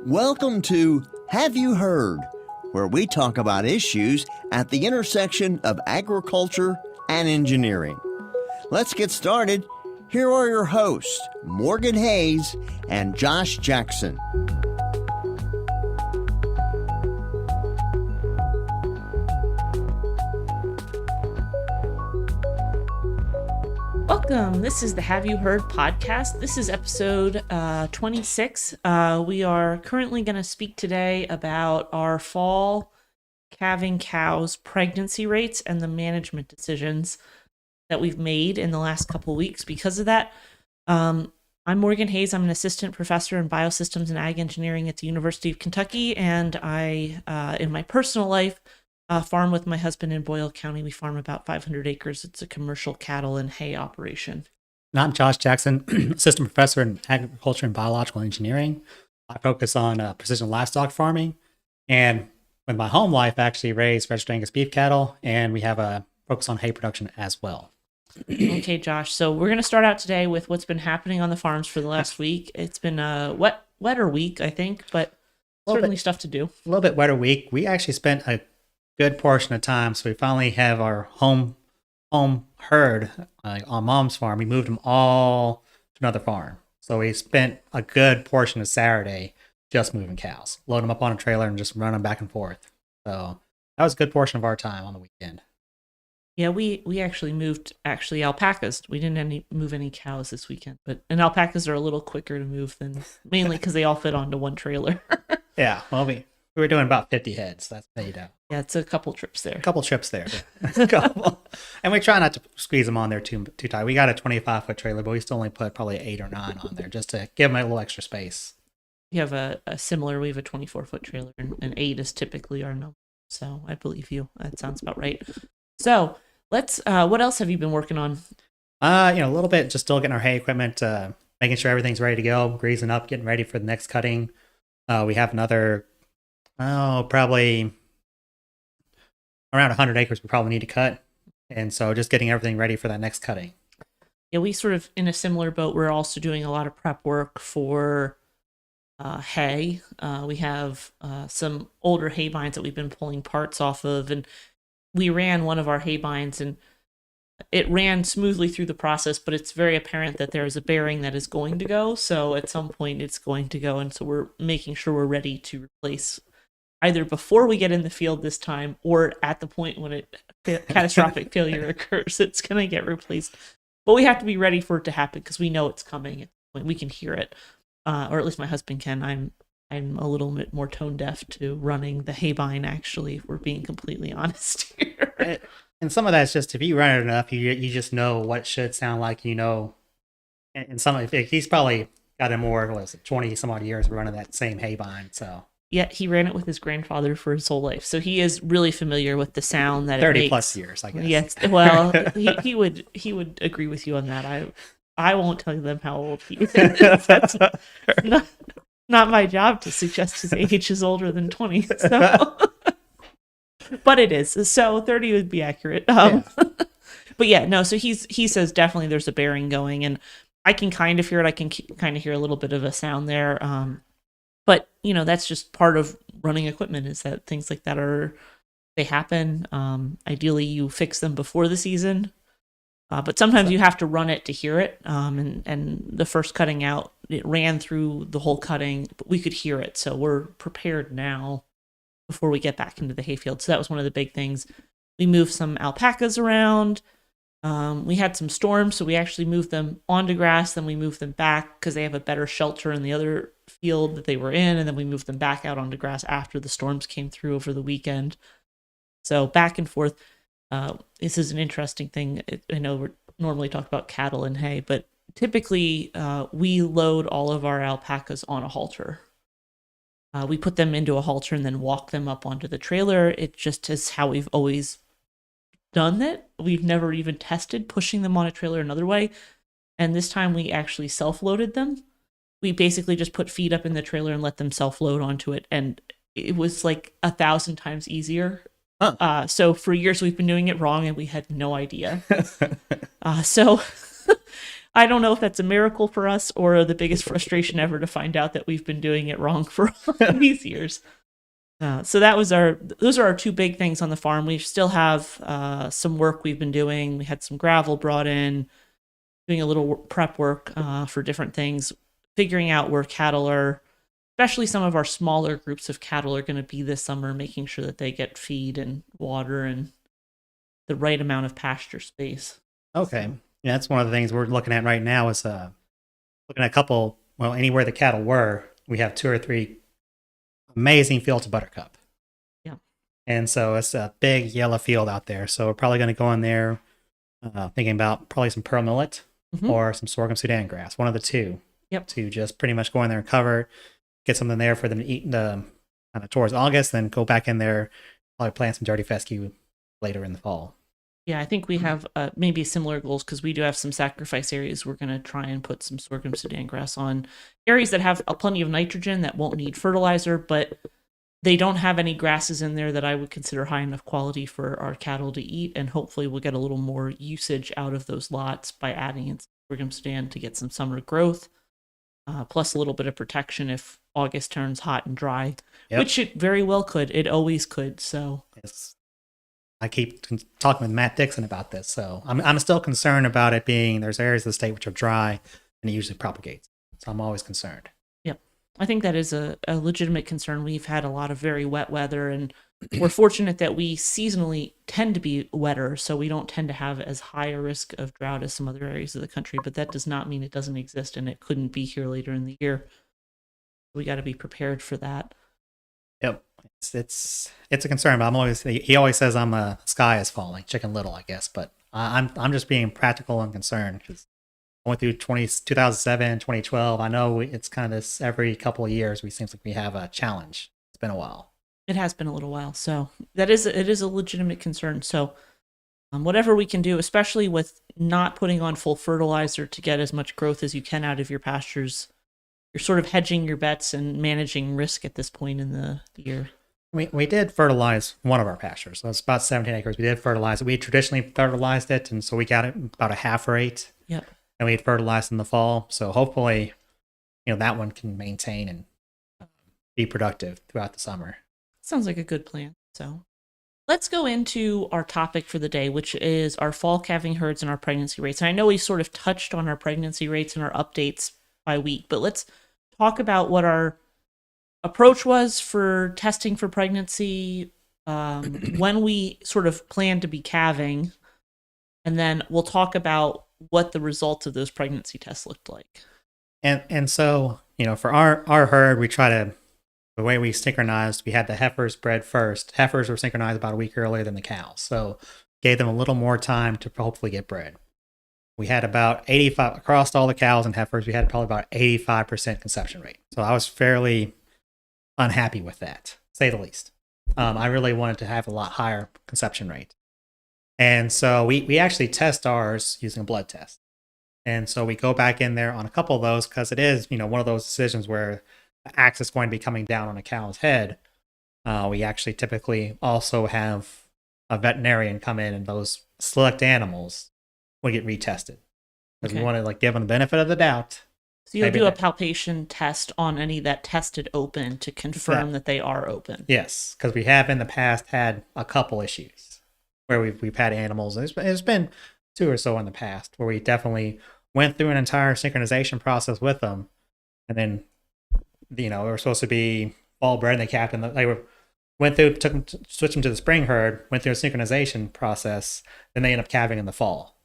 Welcome to Have You Heard, where we talk about issues at the intersection of agriculture and engineering. Let's get started. Here are your hosts, Morgan Hayes and Josh Jackson. Welcome. This is the Have You Heard podcast. This is episode 26. We are currently going to speak today about our fall calving cows' pregnancy rates and the management decisions that we've made in the last couple weeks because of that. I'm Morgan Hayes. I'm an assistant professor in Biosystems and Ag Engineering at the University of Kentucky, and I, in my personal life, farm with my husband in Boyle County. We farm about 500 acres. It's a commercial cattle and hay operation. And I'm Josh Jackson, assistant professor in agriculture and biological engineering. I focus on precision livestock farming, and with my home life, I actually raise registered Angus beef cattle, and we have a focus on hay production as well. Okay, Josh. So we're going to start out today with what's been happening on the farms for the last week. It's been a wetter week, I think, but certainly stuff to do. A little bit wetter week. We actually spent a good portion of time, so we finally have our home herd on Mom's farm. We moved them all to another farm, so we spent a good portion of Saturday just moving cows, load them up on a trailer and just run them back and forth. So that was a good portion of our time on the weekend. Yeah, we actually moved alpacas. We didn't move any cows this weekend, and alpacas are a little quicker to move than, mainly because they all fit onto one trailer. Yeah, well, we were doing about 50 heads. That's how you know. Yeah, it's a couple trips there. And we try not to squeeze them on there too tight. We got a 25-foot trailer, but we still only put probably 8 or 9 on there just to give them a little extra space. We have a 24-foot trailer, and 8 is typically our number. So I believe you. That sounds about right. So let's. What else have you been working on? A little bit. Just still getting our hay equipment, making sure everything's ready to go, greasing up, getting ready for the next cutting. We have another, probably around 100 acres we probably need to cut. And so just getting everything ready for that next cutting. Yeah, we sort of in a similar boat. We're also doing a lot of prep work for hay. We have some older hay binds that we've been pulling parts off of, and we ran one of our hay binds, and it ran smoothly through the process, but it's very apparent that there is a bearing that is going to go. So at some point it's going to go, and so we're making sure we're ready to replace either before we get in the field this time or at the point when catastrophic failure occurs. It's going to get replaced, but we have to be ready for it to happen because we know it's coming. We can hear it, or at least my husband can. I'm a little bit more tone deaf to running the hay bind, actually, if we're being completely honest here. And some of that's just, if you run it enough, you just know what it should sound like, and some of he's probably got a more, 20 some odd years running that same hay bind. So yeah, he ran it with his grandfather for his whole life, so he is really familiar with the sound that it makes. 30 plus years, I guess. Yes, well, he would agree with you on that. I won't tell them how old he is. That's not my job to suggest his age is older than 20. So. But it is. So 30 would be accurate. But yeah, no, so he says definitely there's a bearing going, and I can kind of hear it. I can kind of hear a little bit of a sound there. But, that's just part of running equipment, is that things like that they happen. Ideally, you fix them before the season. But sometimes you have to run it to hear it. And the first cutting out, it ran through the whole cutting, but we could hear it. So we're prepared now before we get back into the hayfield. So that was one of the big things. We moved some alpacas around. We had some storms, so we actually moved them onto grass. Then we moved them back because they have a better shelter in the other field that they were in. And then we moved them back out onto grass after the storms came through over the weekend. So back and forth. This is an interesting thing. I know we're normally talk about cattle and hay, but typically we load all of our alpacas on a halter. We put them into a halter and then walk them up onto the trailer. It just is how we've always done it. We've never even tested pushing them on a trailer another way. And this time we actually self-loaded them. We basically just put feet up in the trailer and let them self-load onto it. And it was like 1,000 times easier. Huh. So for years we've been doing it wrong and we had no idea. So I don't know if that's a miracle for us or the biggest frustration ever to find out that we've been doing it wrong for all these years. So those are our two big things on the farm. We still have some work we've been doing. We had some gravel brought in, doing a little prep work for different things, figuring out where cattle are, especially some of our smaller groups of cattle are going to be this summer, making sure that they get feed and water and the right amount of pasture space. Okay. Yeah, that's one of the things we're looking at right now is looking at a couple, well, anywhere the cattle were, we have 2 or 3 amazing fields of buttercup. Yeah. And so it's a big yellow field out there. So we're probably going to go in there thinking about probably some pearl millet or some sorghum Sudan grass, one of the two. Yep. To just pretty much go in there and cover, get something there for them to eat kind of towards August, then go back in there, probably plant some dirty fescue later in the fall. Yeah, I think we have maybe similar goals because we do have some sacrifice areas. We're going to try and put some sorghum Sudan grass on areas that have plenty of nitrogen that won't need fertilizer, but they don't have any grasses in there that I would consider high enough quality for our cattle to eat. And hopefully we'll get a little more usage out of those lots by adding in sorghum Sudan to get some summer growth, plus a little bit of protection if August turns hot and dry, which it very well could. It always could. So yes. I keep talking with Matt Dixon about this, so I'm still concerned about it being there's areas of the state which are dry and it usually propagates. So I'm always concerned. Yep. I think that is a legitimate concern. We've had a lot of very wet weather, and we're fortunate that we seasonally tend to be wetter, so we don't tend to have as high a risk of drought as some other areas of the country, but that does not mean it doesn't exist and it couldn't be here later in the year. We got to be prepared for that. Yep. It's a concern, but he always says I'm the sky is falling, Chicken Little, I guess, but I'm just being practical and concerned because I went through 2007, 2012. I know it's kind of this every couple of years. Seems like we have a challenge. It's been a while. It has been a little while, so it is a legitimate concern. So whatever we can do, especially with not putting on full fertilizer to get as much growth as you can out of your pastures, you're sort of hedging your bets and managing risk at this point in the year. We did fertilize one of our pastures. So it's about 17 acres. We did fertilize it. We traditionally fertilized it, and so we got it about a half rate. Yep. And we had fertilized in the fall. So hopefully, that one can maintain and be productive throughout the summer. Sounds like a good plan. So let's go into our topic for the day, which is our fall calving herds and our pregnancy rates. And I know we sort of touched on our pregnancy rates and our updates by week, but let's talk about what our approach was for testing for pregnancy, when we sort of plan to be calving, and then we'll talk about what the results of those pregnancy tests looked like. And so, for our herd, the way we synchronized, we had the heifers bred first. Heifers were synchronized about a week earlier than the cows, so gave them a little more time to hopefully get bred. We had about 85 across all the cows and heifers. We had probably about 85% conception rate. So I was fairly unhappy with that, to say the least. I really wanted to have a lot higher conception rate. And so we actually test ours using a blood test. And so we go back in there on a couple of those because it is, one of those decisions where the axe is going to be coming down on a cow's head. We actually typically also have a veterinarian come in, and those select animals will get retested. Because we want to give them the benefit of the doubt. So you'll do a palpation test on any that tested open to confirm that they are open. Yes, because we have in the past had a couple issues where we've had animals. There's been 2 or so in the past where we definitely went through an entire synchronization process with them, and then they were supposed to be fall bred, and they capped, and switched them to the spring herd, went through a synchronization process, then they end up calving in the fall.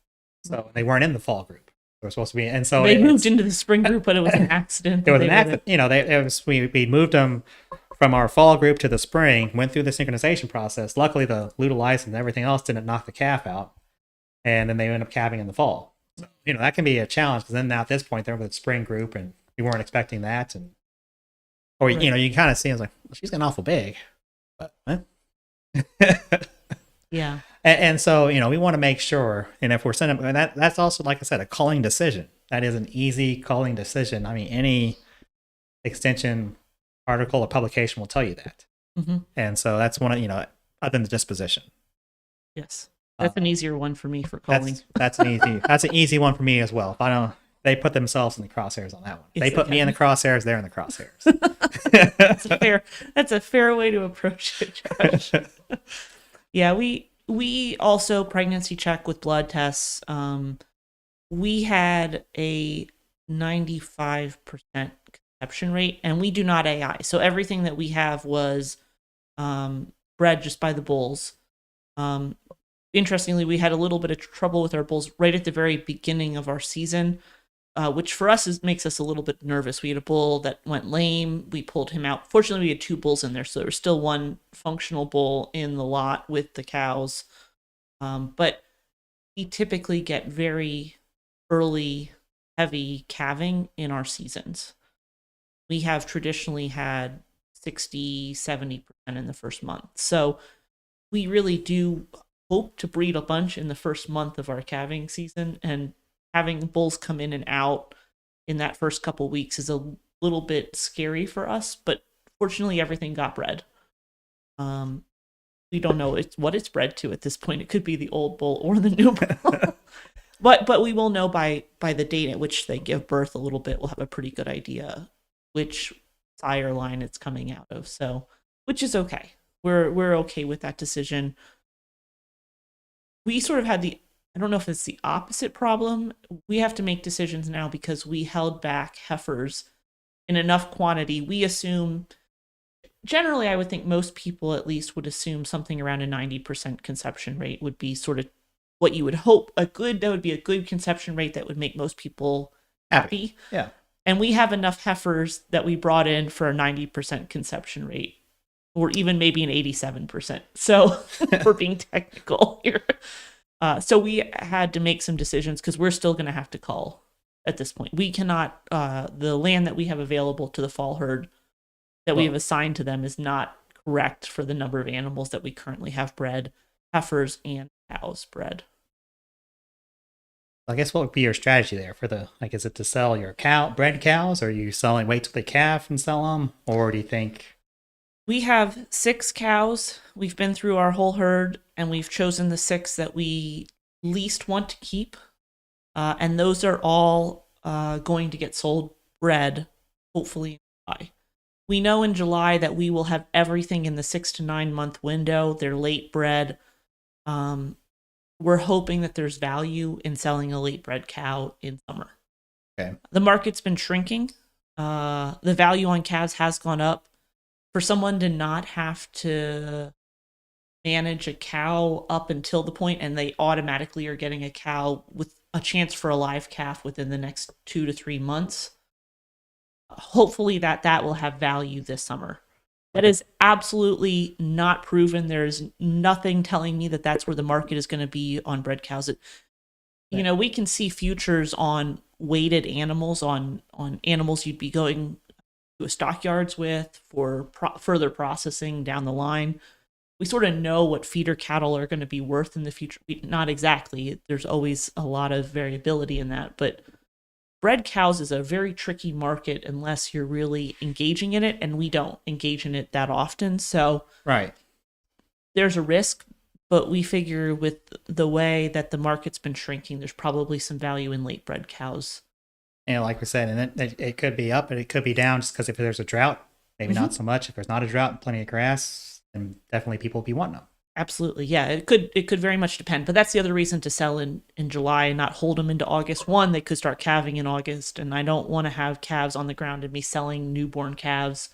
So they weren't in the fall group. They were supposed to be, and so they moved into the spring group, but it was an accident. It was an accident. We moved them from our fall group to the spring, went through the synchronization process. Luckily, the luteolitis and everything else didn't knock the calf out, and then they end up calving in the fall. So, that can be a challenge because then now at this point they're with the spring group, and we weren't expecting that, or right. You kind of see it's like, well, she's getting awful big, but yeah. And so, we want to make sure, and if we're sending, that's also, like I said, a calling decision. That is an easy calling decision. I mean, any extension article or publication will tell you that. Mm-hmm. And so that's one of, other than the disposition. Yes. That's an easier one for me for calling. That's an easy one for me as well. they put themselves in the crosshairs on that one. They put me in the crosshairs. They're in the crosshairs. That's a fair way to approach it, Josh. Yeah, we also pregnancy check with blood tests. We had a 95% conception rate, and we do not AI. So everything that we have was bred just by the bulls. Interestingly, we had a little bit of trouble with our bulls right at the very beginning of our season, which for us makes us a little bit nervous. We had a bull that went lame. We pulled him out. Fortunately, we had 2 bulls in there, so there was still one functional bull in the lot with the cows. But we typically get very early, heavy calving in our seasons. We have traditionally had 60-70% in the first month. So we really do hope to breed a bunch in the first month of our calving season, and having bulls come in and out in that first couple weeks is a little bit scary for us, but fortunately everything got bred. We don't know what it's bred to at this point. It could be the old bull or the new bull. but we will know by the date at which they give birth a little bit. We'll have a pretty good idea which sire line it's coming out of. So, which is okay. We're okay with that decision. We sort of had I don't know if it's the opposite problem. We have to make decisions now because we held back heifers in enough quantity. We assume, generally, I would think most people at least would assume something around a 90% conception rate would be sort of what you would hope. That would be a good conception rate that would make most people happy. Yeah. And we have enough heifers that we brought in for a 90% conception rate, or even maybe an 87%. So we're being technical here. So we had to make some decisions because we're still going to have to cull at this point. We cannot, the land that we have available to the fall herd that we have assigned to them is not correct for the number of animals that we currently have bred, heifers and cows bred. I guess what would be your strategy there for is it to sell your bred cows, or are you wait till they calf and sell them? Or do you think? We have 6 cows. We've been through our whole herd, and we've chosen the 6 that we least want to keep. And those are all going to get sold bred, hopefully in July. We know in July that we will have everything in the 6 to 9 month window. They're late bred. We're hoping that there's value in selling a late bred cow in summer. Okay. The market's been shrinking. The value on calves has gone up. For someone to not have to manage a cow up until the point, and they automatically are getting a cow with a chance for a live calf within the next 2 to 3 months, hopefully that will have value this summer. That is absolutely not proven. There's nothing telling me that that's where the market is going to be on bred cows. We can see futures on weighted animals, on animals you'd be going to a stockyards with for further processing down the line. We sort of know what feeder cattle are going to be worth in the future. Not exactly. There's always a lot of variability in that, but bred cows is a very tricky market unless you're really engaging in it, and we don't engage in it that often. So right, there's a risk, but we figure with the way that the market's been shrinking, there's probably some value in late bred cows. And like we said, and it could be up and it could be down just because if there's a drought, maybe not so much. If there's not a drought and plenty of grass, then definitely people will be wanting them. Absolutely. Yeah, it could very much depend. But that's the other reason to sell in July and not hold them into August. One, they could start calving in August, and I don't want to have calves on the ground and be selling newborn calves.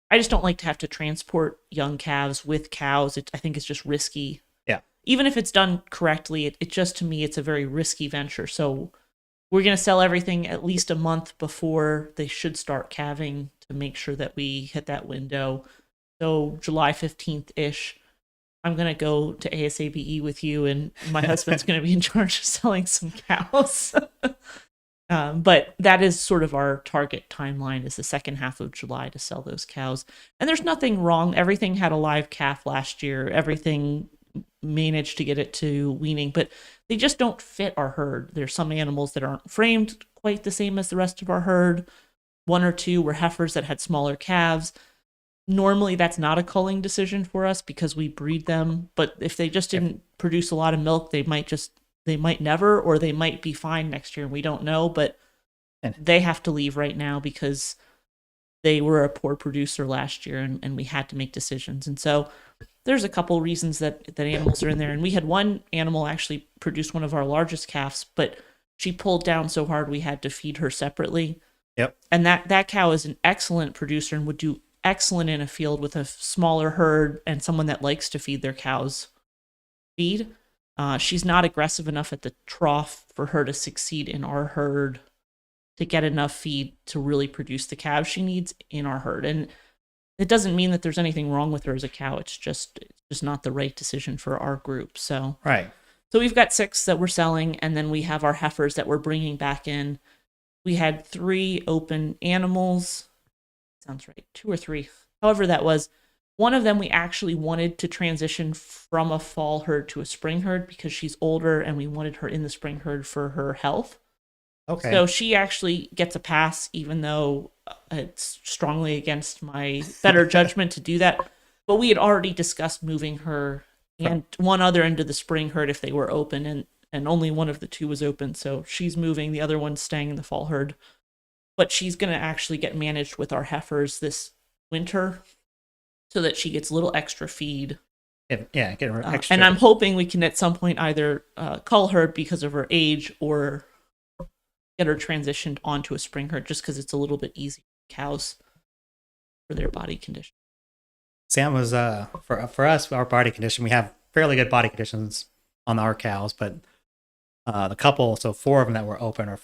I just don't like to have to transport young calves with cows. I think it's just risky. Yeah. Even if it's done correctly, it just, to me, it's a very risky venture. So we're going to sell everything at least a month before they should start calving to make sure that we hit that window. So July 15th-ish, I'm going to go to ASABE with you, and my husband's going to be in charge of selling some cows. But that is sort of our target timeline, is the second half of July to sell those cows. And there's nothing wrong. Everything had a live calf last year. Everything managed to get it to weaning, but they just don't fit our herd. There's some animals that aren't framed quite the same as the rest of our herd. 1 or 2 were heifers that had smaller calves. Normally that's not a culling decision for us because we breed them, but if they just didn't produce a lot of milk, they might never, or they might be fine next year, and we don't know. But they have to leave right now because they were a poor producer last year, and we had to make decisions. And so there's a couple reasons that animals are in there. And we had one animal actually produce one of our largest calves, but she pulled down so hard we had to feed her separately. Yep. And that cow is an excellent producer and would do excellent in a field with a smaller herd and someone that likes to feed their cows feed. She's not aggressive enough at the trough for her to succeed in our herd to get enough feed to really produce the calves she needs in our herd. And it doesn't mean that there's anything wrong with her as a cow. It's just not the right decision for our group. So Right. So we've got 6 that we're selling, and then we have our heifers that we're bringing back in. We had 3 open animals. Sounds right. 2 or 3. However that was. One of them we actually wanted to transition from a fall herd to a spring herd because she's older and we wanted her in the spring herd for her health. Okay. So she actually gets a pass, even though it's strongly against my better judgment to do that. But we had already discussed moving her and one other into the spring herd if they were open, and only one of the 2 was open. So she's moving, the other one's staying in the fall herd. But she's going to actually get managed with our heifers this winter so that she gets a little extra feed. Get her extra. And I'm hoping we can at some point either cull her because of her age or get her transitioned onto a spring herd just because it's a little bit easier for cows for their body condition. Sam was for us, our body condition, we have fairly good body conditions on our cows, but the couple, so 4 of them that were open or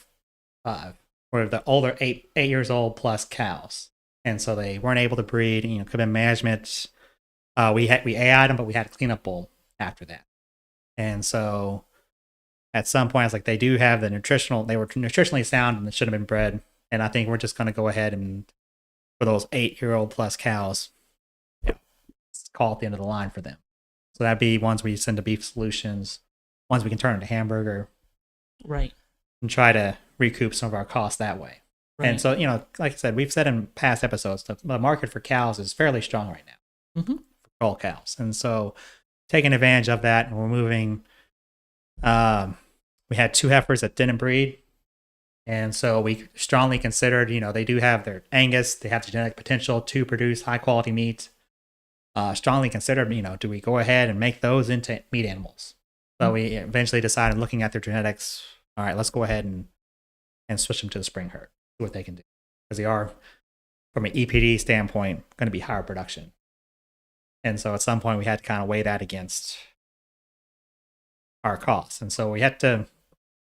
5 were the older 8 years old plus cows, and so they weren't able to breed. Could have been management. We AI'd them, but we had a cleanup bull after that, and so at some point I was like, they do have they were nutritionally sound and they should have been bred, and I think we're just going to go ahead and for those 8-year-old plus cows, call at the end of the line for them. So that'd be ones we send to Beef Solutions, ones we can turn into hamburger, right, and try to recoup some of our costs that way. Right. And so, like I said, we've said in past episodes, the market for cows is fairly strong right now for cull cows. And so taking advantage of that, and we're moving, we had 2 heifers that didn't breed. And so we strongly considered, they do have their Angus, they have the genetic potential to produce high quality meat. Strongly considered, do we go ahead and make those into meat animals? So we eventually decided, looking at their genetics, all right, let's go ahead and switch them to the spring herd, see what they can do. Because they are, from an EPD standpoint, going to be higher production. And so at some point we had to kind of weigh that against our costs. And so we had to,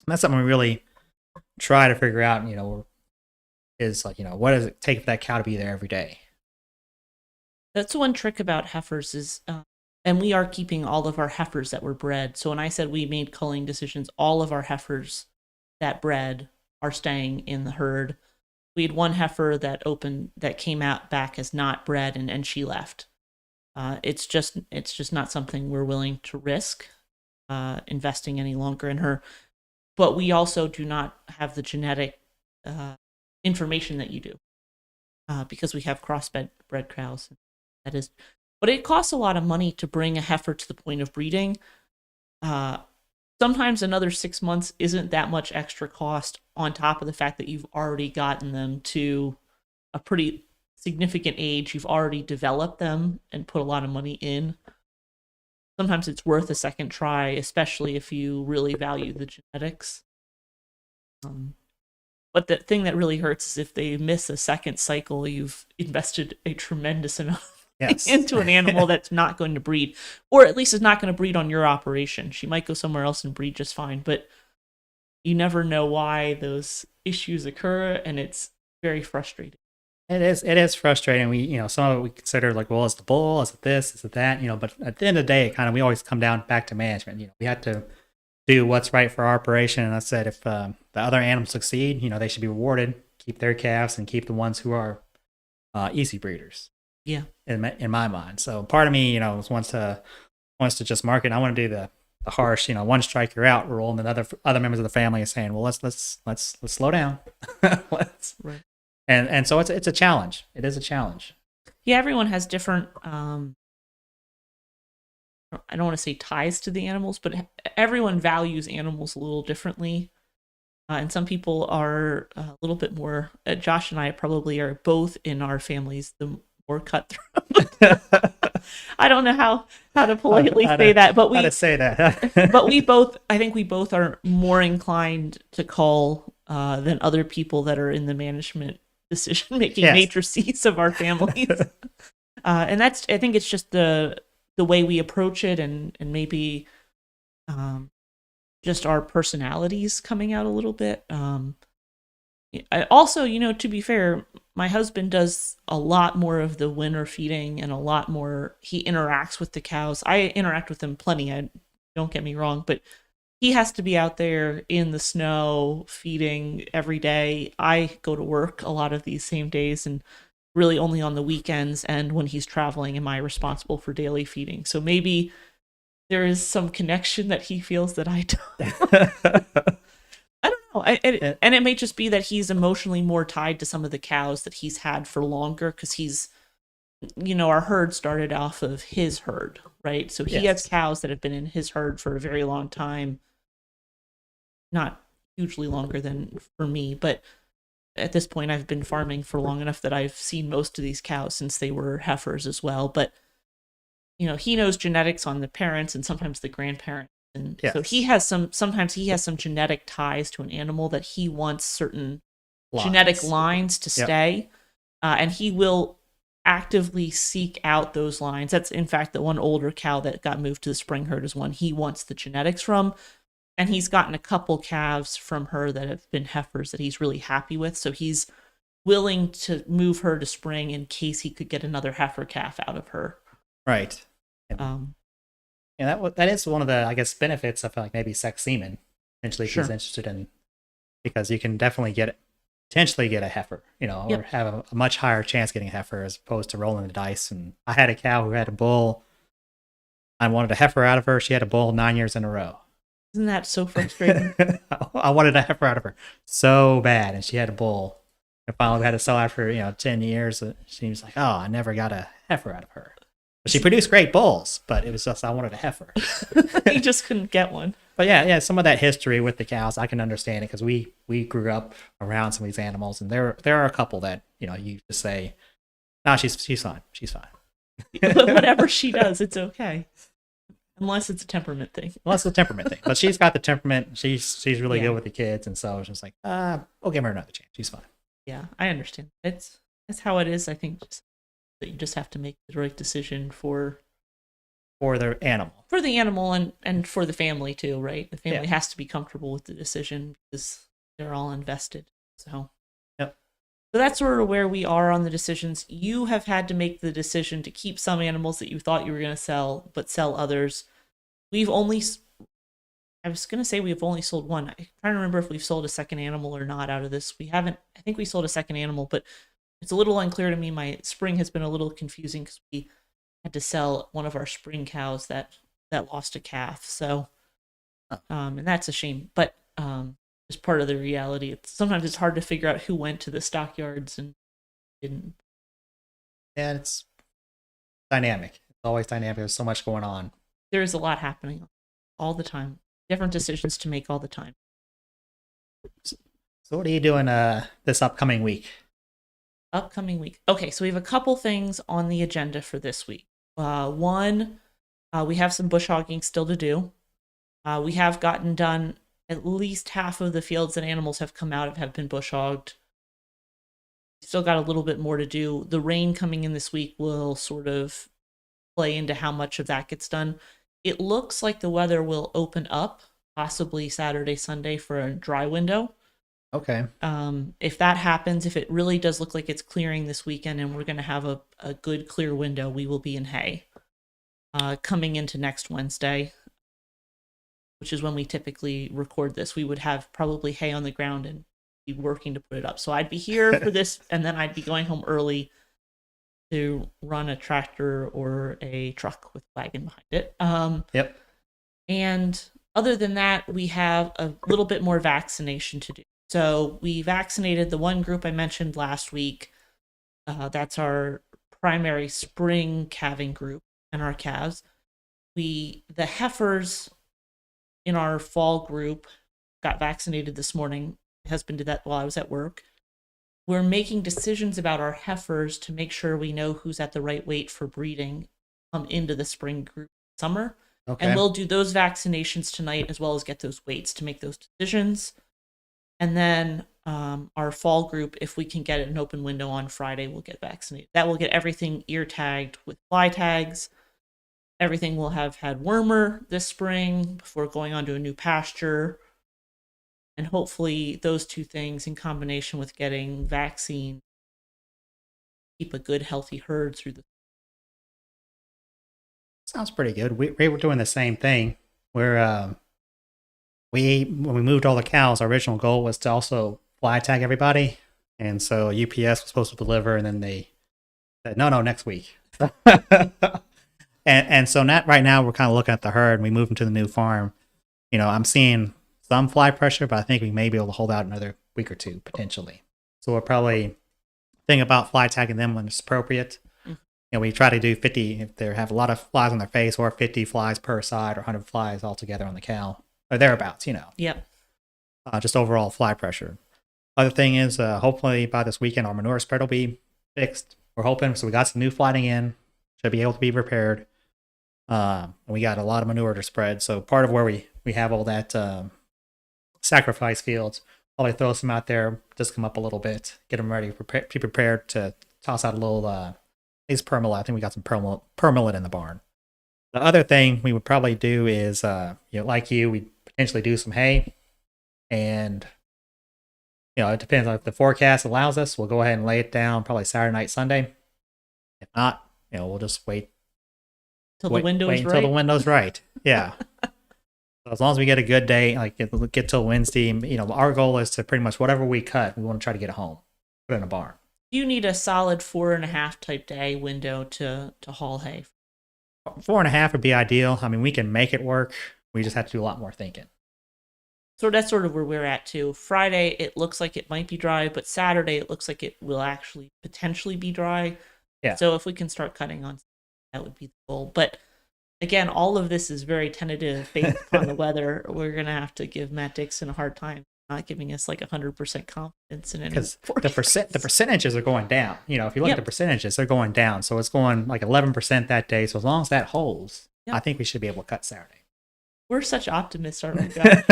that's something we really try to figure out, is like, what does it take for that cow to be there every day? That's one trick about heifers is, and we are keeping all of our heifers that were bred. So when I said we made culling decisions, all of our heifers that bred are staying in the herd. We had one heifer that came out back as not bred, and she left. It's just not something we're willing to risk investing any longer in her. But we also do not have the genetic information that you do because we have crossbred cows. That is, but it costs a lot of money to bring a heifer to the point of breeding. Sometimes another 6 months isn't that much extra cost on top of the fact that you've already gotten them to a pretty significant age. You've already developed them and put a lot of money in. Sometimes it's worth a second try, especially if you really value the genetics. But the thing that really hurts is if they miss a second cycle, you've invested a tremendous amount into an animal that's not going to breed, or at least is not going to breed on your operation. She might go somewhere else and breed just fine, but you never know why those issues occur, and it's very frustrating. It is frustrating. We, some of it we consider like, well, is the bull, is it this, is it that, but at the end of the day, we always come down back to management. We have to do what's right for our operation. And I said, if the other animals succeed, they should be rewarded, keep their calves and keep the ones who are easy breeders. Yeah. In my mind. So part of me, wants to just market. I want to do the harsh, one strike you're out rule, and then other members of the family are saying, well, let's slow down. Right. And so it's a challenge. It is a challenge. Yeah, everyone has different I don't want to say ties to the animals, but everyone values animals a little differently. And some people are a little bit more. Josh and I probably are both in our families the more cutthroat. I don't know how to politely say that, but how to we say that. but we both, I think we both are more inclined to call than other people that are in the management decision making Yes. matrices of our families. And that's, I think it's just the way we approach it, and maybe just our personalities coming out a little bit. I also, to be fair, my husband does a lot more of the winter feeding and a lot more. He interacts with the cows. I interact with them plenty. Don't get me wrong, but he has to be out there in the snow feeding every day. I go to work a lot of these same days, and really only on the weekends and when he's traveling am I responsible for daily feeding. So maybe there is some connection that he feels that I don't. I don't know. And it may just be that he's emotionally more tied to some of the cows that he's had for longer, because he's, our herd started off of his herd, right? So he Yes. has cows that have been in his herd for a very long time. Not hugely longer than for me, but at this point I've been farming for long enough that I've seen most of these cows since they were heifers as well. But, he knows genetics on the parents and sometimes the grandparents. And so Yes. sometimes he has some genetic ties to an animal that he wants certain Lines. genetic lines to Yep. stay. And he will actively seek out those lines. That's, in fact, the one older cow that got moved to the spring herd is one he wants the genetics from. And he's gotten a couple calves from her that have been heifers that he's really happy with. So he's willing to move her to spring in case he could get another heifer calf out of her. Right. Um, And that is one of the, I guess, benefits of like maybe sex semen. Eventually, if Sure. he's interested in, because you can definitely potentially get a heifer, or Yep. have a much higher chance getting a heifer as opposed to rolling the dice. And I had a cow who had a bull. I wanted a heifer out of her. She had a bull 9 years in a row. Isn't that so frustrating? I wanted a heifer out of her so bad, and she had a bull. And finally, we had to sell after 10 years. She was like, "Oh, I never got a heifer out of her." But she produced great bulls, but it was just I wanted a heifer. He just couldn't get one. But yeah, some of that history with the cows, I can understand it because we grew up around some of these animals, and there are a couple that you just say, "No, she's fine, she's fine." Whatever she does, it's okay. Unless it's a temperament thing. Well, it's a temperament thing, but she's got the temperament. She's really Yeah. good with the kids, and so it's just like, we'll give her another chance. She's fine. Yeah, I understand. That's how it is. I think that you just have to make the right decision for For the animal. and for the family too, right? The family Yeah. has to be comfortable with the decision because they're all invested. So Yep. So that's sort of where we are on the decisions. You have had to make the decision to keep some animals that you thought you were going to sell, but sell others. I was going to say we've only sold one. I'm trying to remember if we've sold a second animal or not out of this. We haven't. I think we sold a second animal, but it's a little unclear to me. My spring has been a little confusing because we had to sell one of our spring cows that lost a calf. So, and that's a shame. But as part of the reality, sometimes it's hard to figure out who went to the stockyards and didn't. Yeah, it's dynamic. It's always dynamic. There's so much going on. There is a lot happening all the time. Different decisions to make all the time. So what are you doing this upcoming week? Upcoming week. Okay, so we have a couple things on the agenda for this week. One, we have some bush hogging still to do. We have gotten done at least half of the fields that animals have come out of have been bush hogged. Still got a little bit more to do. The rain coming in this week will sort of play into how much of that gets done. It looks like the weather will open up, possibly Saturday, Sunday for a dry window. Okay. If that happens, if it really does look like it's clearing this weekend and we're going to have a good clear window, we will be in hay coming into next Wednesday, which is when we typically record this. We would have probably hay on the ground and be working to put it up. So I'd be here for this, and then I'd be going home early to run a tractor or a truck with a wagon behind it. Yep. And other than that, we have a little bit more vaccination to do. So we vaccinated the one group I mentioned last week. That's our primary spring calving group and our calves. The heifers in our fall group, got vaccinated this morning. My husband did that while I was at work. We're making decisions about our heifers to make sure we know who's at the right weight for breeding into the spring group summer. Okay. And we'll do those vaccinations tonight as well as get those weights to make those decisions. And then our fall group, if we can get an open window on Friday, we'll get vaccinated. That will get everything ear tagged with fly tags. Everything will have had wormer this spring before going on to a new pasture. And hopefully those two things in combination with getting vaccine keep a good, healthy herd through the. Sounds pretty good. We were doing the same thing where when we moved all the cows, our original goal was to also fly tag everybody. And so UPS was supposed to deliver, and then they said, no, next week. and so right now we're kind of looking at the herd, and we moved into the new farm. I'm seeing some fly pressure, but I think we may be able to hold out another week or two potentially. So we'll probably think about fly tagging them when it's appropriate. We try to do 50 if they have a lot of flies on their face, or 50 flies per side, or 100 flies altogether on the cow, or thereabouts. Yep. Just overall fly pressure. Other thing is, hopefully by this weekend our manure spread will be fixed. We're hoping. So we got some new flighting in, should be able to be repaired. And we got a lot of manure to spread. So part of where we have all that sacrifice fields, probably throw some out there, just come up a little bit, get them ready, be prepared to toss out a little, at least permalit. I think we got some permalit in the barn. The other thing we would probably do is, like we'd potentially do some hay, and it depends on if the forecast allows us. We'll go ahead and lay it down probably Saturday night, Sunday. If not, we'll just wait Till the window's right. Until the window's right. Yeah. So as long as we get a good day, like get till Wednesday, our goal is to pretty much whatever we cut, we want to try to get it home, put it in a barn. You need a solid 4.5 type day window to haul hay. 4.5 would be ideal. I mean, we can make it work. We just have to do a lot more thinking. So that's sort of where we're at too. Friday, it looks like it might be dry, but Saturday, it looks like it will actually potentially be dry. Yeah. So if we can start cutting on, that would be the goal. But again, all of this is very tentative based upon the weather. We're going to have to give Matt Dixon a hard time not giving us like 100% confidence in it. Because the percentages are going down. If you look at the percentages, they're going down. So it's going like 11% that day. So as long as that holds, I think we should be able to cut Saturday. We're such optimists, aren't we, guys?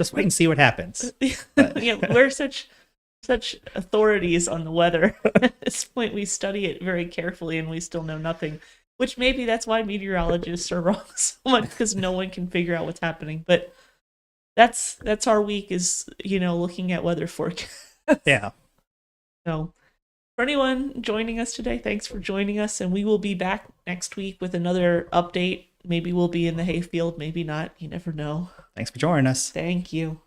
Just wait and see what happens. Yeah, we're such authorities on the weather. At this point, we study it very carefully, and we still know nothing. Which maybe that's why meteorologists are wrong so much, because no one can figure out what's happening. But that's our week is looking at weather forecasts. Yeah. So for anyone joining us today, thanks for joining us, and we will be back next week with another update. Maybe we'll be in the hayfield, maybe not. You never know. Thanks for joining us. Thank you.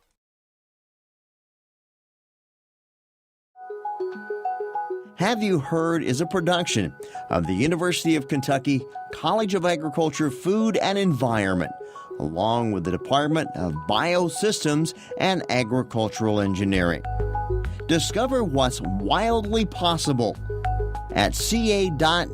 Have You Heard is a production of the University of Kentucky College of Agriculture, Food and Environment, along with the Department of Biosystems and Agricultural Engineering. Discover what's wildly possible at ca.uky.edu.